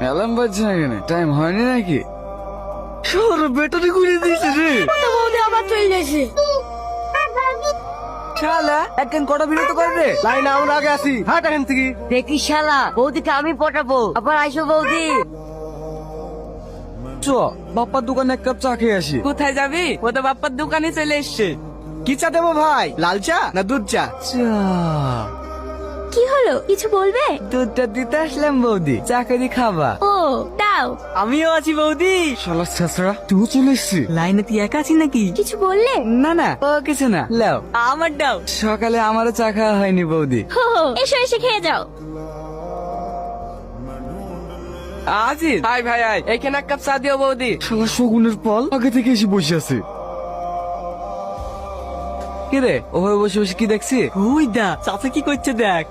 Alarm বাজছে না কেন? টাইম হয়নি নাকি? শহরে ব্যাটারি ঘুরিয়ে দিয়েছে রে। বৌদি আবার চলে গেছে। শালা একদিন কটা বিরত করবে। লাইন আমরা আগে আসি। হাট এখান থেকে। দেখি শালা বৌদিকে আমি পটাবো, আবার আইসো বৌদি। চ বাপ্পার দোকানে এক কাপ চা খেয়ে আসি। কোথায় যাবি? ও তো বাপ্পার দোকানে চলে এসছে। কি চা দেবো ভাই, লাল চা না দুধ চা? চা কি হলো, কিছু বলবে? দুধটা দিতে আসলাম বৌদি, চা করে খাবা? ও দাও। আমিও আছি বৌদি। শালা ছেঁচড়া তুই চলে এসছি। লাইনে তুই একা আছিস নাকি? কিছু বললে? না না ও কিছু না, লাও। আমার দাও। সকালে আমারও চা খাওয়া হয়নি বৌদি। হো হো, এসো এসে খেয়ে যাও। আজিজ হাই ভাই আয়, এখানে এক কাপ চা দিও বৌদি। শালা শগুনের ফল আগে থেকে এসে বসে আছে। কিরে ওভাবে বসে বসে কি দেখছি? ওই দা চাচা কি করছে দেখ।